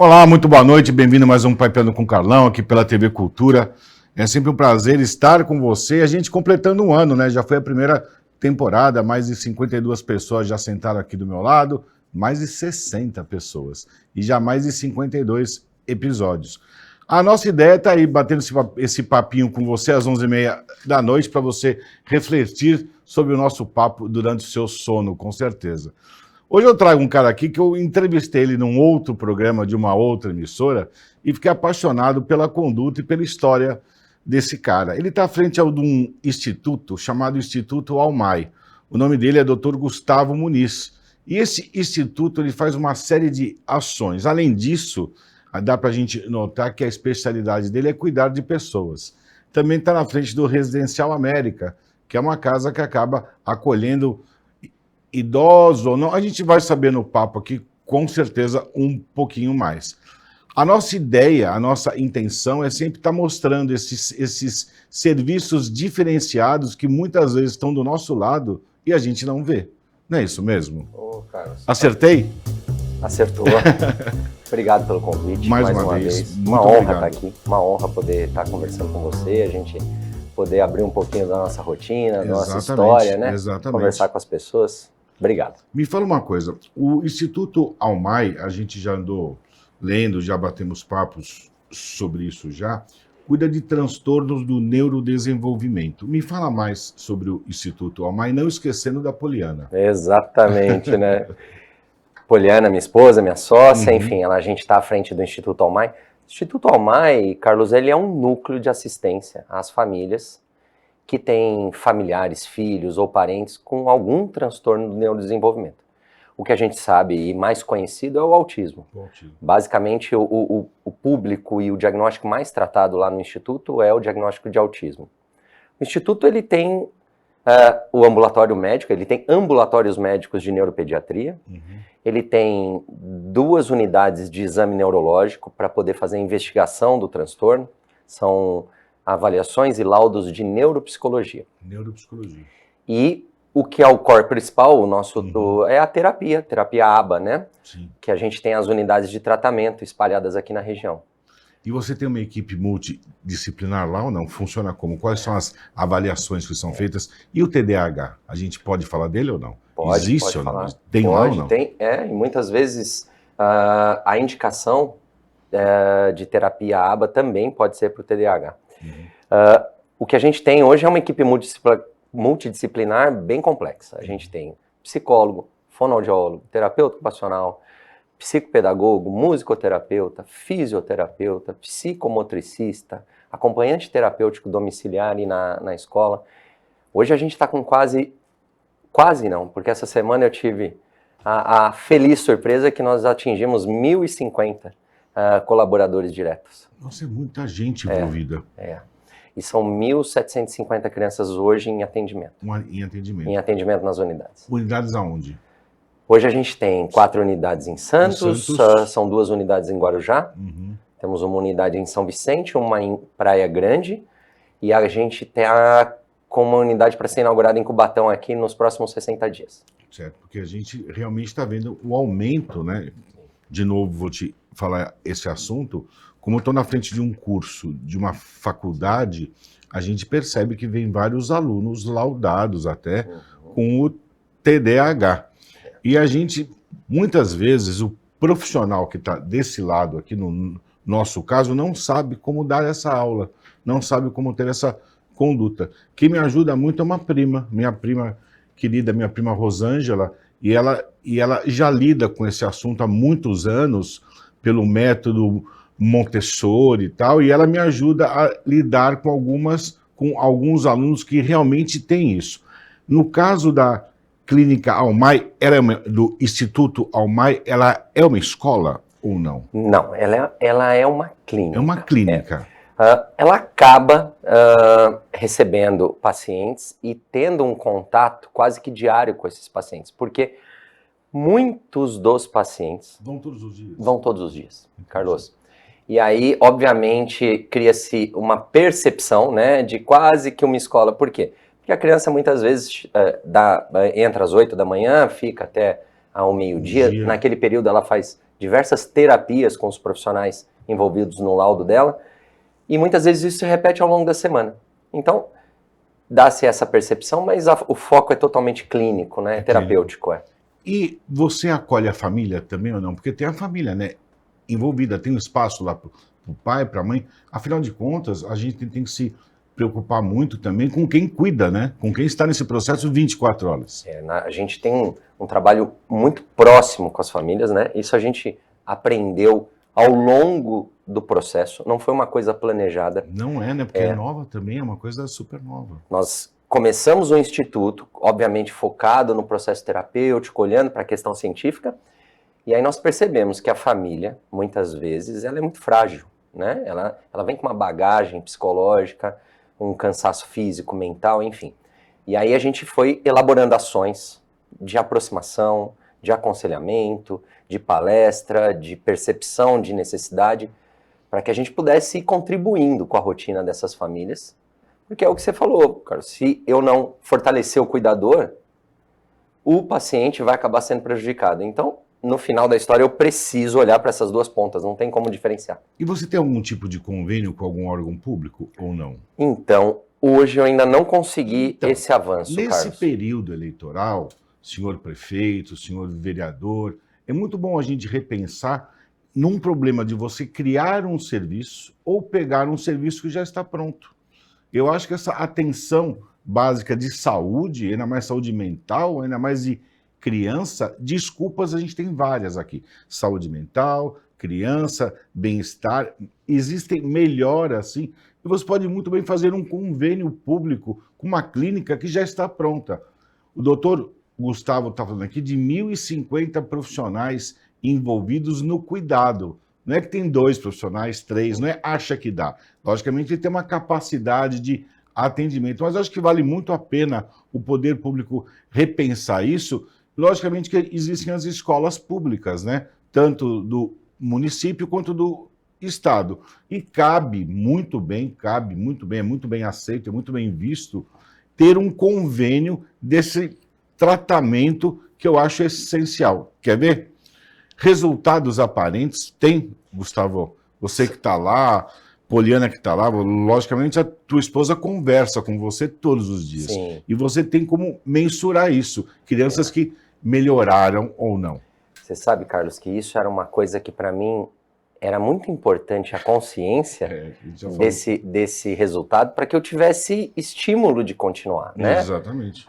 Olá, muito boa noite, bem-vindo a mais um Papeando com Carlão, aqui pela TV Cultura. É sempre um prazer estar com você, a gente completando um ano, né? Já foi a primeira temporada, mais de 52 pessoas já sentaram aqui do meu lado, mais de 60 pessoas, e já mais de 52 episódios. A nossa ideia está aí, batendo esse papinho com você às 11h30 da noite, para você refletir sobre o nosso papo durante o seu sono, com certeza. Hoje eu trago um cara aqui que eu entrevistei ele num outro programa de uma outra emissora e fiquei apaixonado pela conduta e pela história desse cara. Ele está à frente de um instituto chamado Instituto Almay. O nome dele é Dr. Gustavo Muniz. E esse instituto ele faz uma série de ações. Além disso, dá para a gente notar que a especialidade dele é cuidar de pessoas. Também está na frente do Residencial América, que é uma casa que acaba acolhendo idosos ou não, a gente vai saber no papo aqui, com certeza, um pouquinho mais. A nossa ideia, a nossa intenção é sempre estar mostrando esses serviços diferenciados que muitas vezes estão do nosso lado e a gente não vê. Não é isso mesmo? Carlos, acertei? Acertou. Obrigado pelo convite. Mais uma vez. Uma honra estar aqui, uma honra poder estar conversando com você, a gente poder abrir um pouquinho da nossa rotina, da nossa história, né? Exatamente. Conversar com as pessoas. Obrigado. Me fala uma coisa, o Instituto Almay, a gente já andou lendo, já batemos papos sobre isso já, cuida de transtornos do neurodesenvolvimento. Me fala mais sobre o Instituto Almay, não esquecendo da Poliana. Exatamente, né? Poliana, minha esposa, minha sócia, enfim, a gente está à frente do Instituto Almay. O Instituto Almay, Carlos, ele é um núcleo de assistência às famílias que têm familiares, filhos ou parentes com algum transtorno do neurodesenvolvimento. O que a gente sabe e mais conhecido é o autismo. Basicamente, o público e o diagnóstico mais tratado lá no Instituto é o diagnóstico de autismo. O Instituto ele tem o ambulatório médico, ele tem ambulatórios médicos de neuropediatria, ele tem 2 unidades de exame neurológico para poder fazer a investigação do transtorno, são avaliações e laudos de neuropsicologia. Neuropsicologia. E o que é o core principal, o nosso é a terapia ABA, né? Sim. Que a gente tem as unidades de tratamento espalhadas aqui na região. E você tem uma equipe multidisciplinar lá ou não? Funciona como? Quais são as avaliações que são feitas? E o TDAH? A gente pode falar dele ou não? Pode, existe pode ou não? falar. Tem lá ou não? Tem, e muitas vezes a indicação de terapia ABA também pode ser para o TDAH. O que a gente tem hoje é uma equipe multidisciplinar bem complexa. A gente tem psicólogo, fonoaudiólogo, terapeuta ocupacional, psicopedagogo, musicoterapeuta, fisioterapeuta, psicomotricista, acompanhante terapêutico domiciliar e na escola. Hoje a gente está com quase não, porque essa semana eu tive a feliz surpresa que nós atingimos 1.050 colaboradores diretos. Nossa, é muita gente envolvida. E são 1.750 crianças hoje em atendimento. Em atendimento. Em atendimento nas unidades. Unidades aonde? Hoje a gente tem 4 unidades em Santos, são 2 unidades em Guarujá, temos uma unidade em São Vicente, uma em Praia Grande, e a gente está com uma unidade para ser inaugurada em Cubatão aqui nos próximos 60 dias. Certo, porque a gente realmente está vendo o aumento, né? De novo, vou te falar esse assunto. Como eu estou na frente de um curso, de uma faculdade, a gente percebe que vem vários alunos laudados até com o TDAH. E a gente, muitas vezes, o profissional que está desse lado aqui, no nosso caso, não sabe como dar essa aula, não sabe como ter essa conduta. Quem me ajuda muito é uma prima, minha prima querida, minha prima Rosângela, e ela já lida com esse assunto há muitos anos, pelo método Montessori e tal, e ela me ajuda a lidar com alguns alunos que realmente têm isso. No caso da Clínica Almay, do Instituto Almay, ela é uma escola ou não? Não, ela é uma clínica. É uma clínica. Ela acaba recebendo pacientes e tendo um contato quase que diário com esses pacientes, porque muitos dos pacientes vão todos os dias. Vão todos os dias, Carlos. E aí, obviamente, cria-se uma percepção, né, de quase que uma escola. Por quê? Porque a criança muitas vezes entra às 8 da manhã, fica até ao meio-dia. Naquele período ela faz diversas terapias com os profissionais envolvidos no laudo dela, e muitas vezes isso se repete ao longo da semana. Então, dá-se essa percepção, mas o foco é totalmente clínico, né? Terapêutico, E você acolhe a família também ou não? Porque tem a família, né, envolvida, tem um espaço lá para o pai, para a mãe. Afinal de contas, a gente tem que se preocupar muito também com quem cuida, né? Com quem está nesse processo 24 horas. A gente tem um trabalho muito próximo com as famílias, né? Isso a gente aprendeu ao longo do processo, não foi uma coisa planejada. Não é, né? Porque é nova também, é uma coisa super nova. Nós começamos o instituto, obviamente focado no processo terapêutico, olhando para a questão científica, e aí nós percebemos que a família, muitas vezes, ela é muito frágil, né? Ela vem com uma bagagem psicológica, um cansaço físico, mental, enfim. E aí a gente foi elaborando ações de aproximação, de aconselhamento, de palestra, de percepção de necessidade, para que a gente pudesse ir contribuindo com a rotina dessas famílias. Porque é o que você falou, Carlos, se eu não fortalecer o cuidador, o paciente vai acabar sendo prejudicado. Então, no final da história, eu preciso olhar para essas duas pontas, não tem como diferenciar. E você tem algum tipo de convênio com algum órgão público ou não? Então, hoje eu ainda não consegui esse avanço, nesse Carlos. período eleitoral, senhor prefeito, senhor vereador, é muito bom a gente repensar num problema de você criar um serviço ou pegar um serviço que já está pronto. Eu acho que essa atenção básica de saúde, ainda mais saúde mental, ainda mais de criança, desculpas a gente tem várias aqui. Saúde mental, criança, bem-estar, existem melhor assim, e você pode muito bem fazer um convênio público com uma clínica que já está pronta. O doutor Gustavo está falando aqui de 1.050 profissionais envolvidos no cuidado. Não é que tem 2 profissionais, 3, não é acha que dá. Logicamente, ele tem uma capacidade de atendimento, mas acho que vale muito a pena o poder público repensar isso. Logicamente que existem as escolas públicas, né? Tanto do município quanto do estado. E cabe muito bem, é muito bem aceito, é muito bem visto, ter um convênio desse tratamento que eu acho essencial. Quer ver? Resultados aparentes tem, Gustavo, você que está lá, Poliana que está lá, logicamente a tua esposa conversa com você todos os dias. Sim. E você tem como mensurar isso, crianças que melhoraram ou não. Você sabe, Carlos, que isso era uma coisa que para mim era muito importante, a consciência desse resultado, para que eu tivesse estímulo de continuar, né? Exatamente.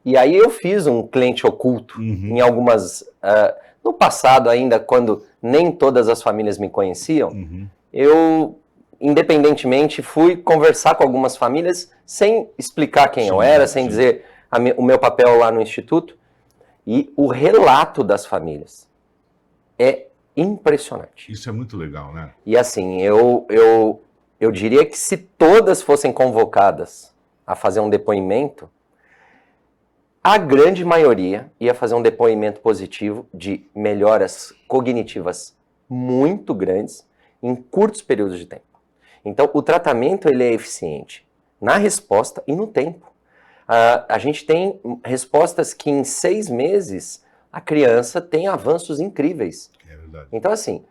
E aí eu fiz um cliente oculto em algumas... no passado ainda, quando nem todas as famílias me conheciam, eu, independentemente, fui conversar com algumas famílias sem explicar quem eu era, sem dizer o meu papel lá no Instituto. E o relato das famílias é impressionante. Isso é muito legal, né? E assim, eu diria que se todas fossem convocadas a fazer um depoimento, a grande maioria ia fazer um depoimento positivo de melhoras cognitivas muito grandes em curtos períodos de tempo. Então, o tratamento ele é eficiente na resposta e no tempo. A gente tem respostas que em 6 meses a criança tem avanços incríveis. É verdade. Então, assim,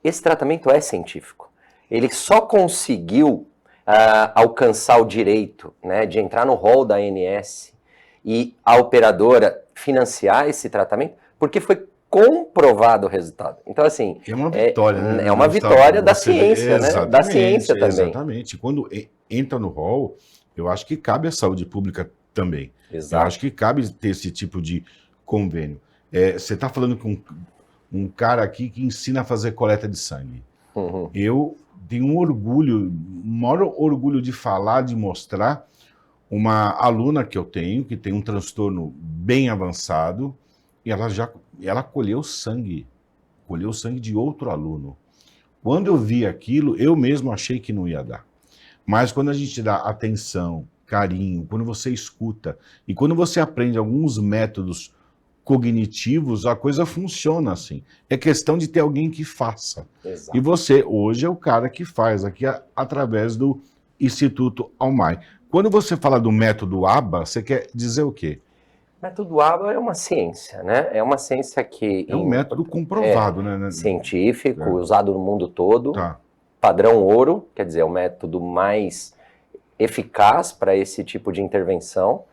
esse tratamento é científico. Ele só conseguiu alcançar o direito, né, de entrar no rol da ANS e a operadora financiar esse tratamento, porque foi comprovado o resultado. Então, assim... É uma vitória, né? É uma vitória da ciência, né? Da ciência também. Exatamente. Quando entra no rol, eu acho que cabe à saúde pública também. Exato. Eu acho que cabe ter esse tipo de convênio. Você está falando com um cara aqui que ensina a fazer coleta de sangue. Eu tenho um orgulho, o maior orgulho de falar, de mostrar uma aluna que eu tenho, que tem um transtorno bem avançado, e ela colheu sangue de outro aluno. Quando eu vi aquilo, eu mesmo achei que não ia dar. Mas quando a gente dá atenção, carinho, quando você escuta, e quando você aprende alguns métodos cognitivos, a coisa funciona assim. É questão de ter alguém que faça. Exato. E você, hoje, é o cara que faz aqui através do Instituto Almai. Quando você fala do método ABA, você quer dizer o quê? Método ABA é uma ciência, né? É uma ciência que... É um método comprovado, né? Científico, usado no mundo todo. Tá. Padrão ouro, quer dizer, é o método mais eficaz para esse tipo de intervenção.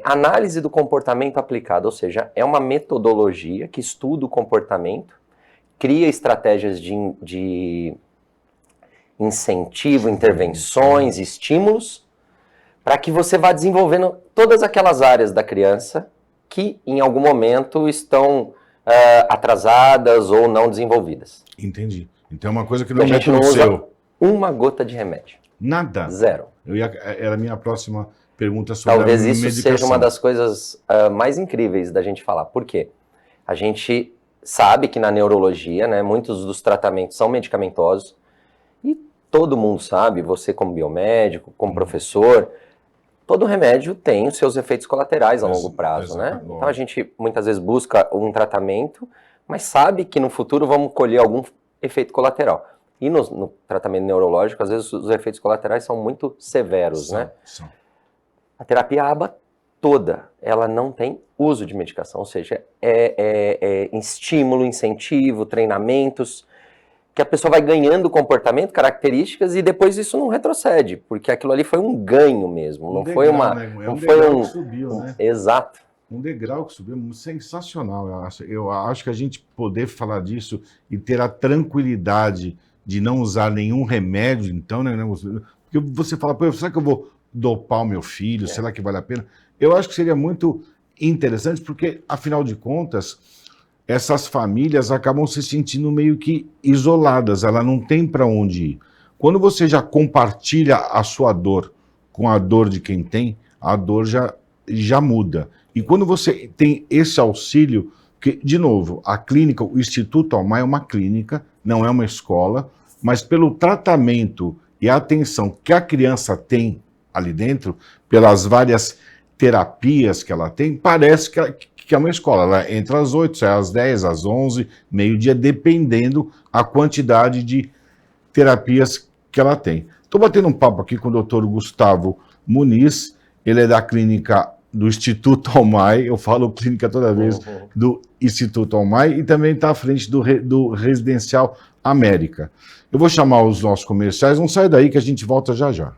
Análise do comportamento aplicado, ou seja, é uma metodologia que estuda o comportamento, cria estratégias de incentivo, intervenções, estímulos, para que você vá desenvolvendo todas aquelas áreas da criança que, em algum momento, estão atrasadas ou não desenvolvidas. Entendi. Então é uma coisa que não é método método seu. Uma gota de remédio. Nada? Zero. Era a minha próxima pergunta sobre Talvez a isso medicação. seja uma das coisas mais incríveis da gente falar. Por quê? A gente sabe que na neurologia, né, muitos dos tratamentos são medicamentosos e todo mundo sabe, você como biomédico, como professor, todo remédio tem os seus efeitos colaterais a longo prazo, né? Então a gente muitas vezes busca um tratamento, mas sabe que no futuro vamos colher algum efeito colateral. E no tratamento neurológico, às vezes os efeitos colaterais são muito severos, né? A terapia ABA toda, ela não tem uso de medicação, ou seja, estímulo, incentivo, treinamentos, que a pessoa vai ganhando comportamento, características, e depois isso não retrocede, porque aquilo ali foi um ganho mesmo, não foi uma... Um degrau que subiu, né? Exato. Um degrau que subiu, sensacional. Eu acho que a gente poder falar disso e ter a tranquilidade de não usar nenhum remédio, então, né? Porque você fala, pô, será que eu vou dopar o meu filho? Será que vale a pena? Eu acho que seria muito interessante, porque, afinal de contas, essas famílias acabam se sentindo meio que isoladas, ela não tem para onde ir. Quando você já compartilha a sua dor com a dor de quem tem, a dor já muda. E quando você tem esse auxílio, que, de novo, a clínica, o Instituto Almay é uma clínica, não é uma escola, mas pelo tratamento e a atenção que a criança tem ali dentro, pelas várias terapias que ela tem, parece que é uma escola. Ela entra às 8, sai às 10, às 11, meio-dia, dependendo a quantidade de terapias que ela tem. Estou batendo um papo aqui com o Dr. Gustavo Muniz, ele é da clínica do Instituto Almay, eu falo clínica toda vez, do Instituto Almay, e também está à frente do Residencial América. Eu vou chamar os nossos comerciais, não sai daí que a gente volta já já.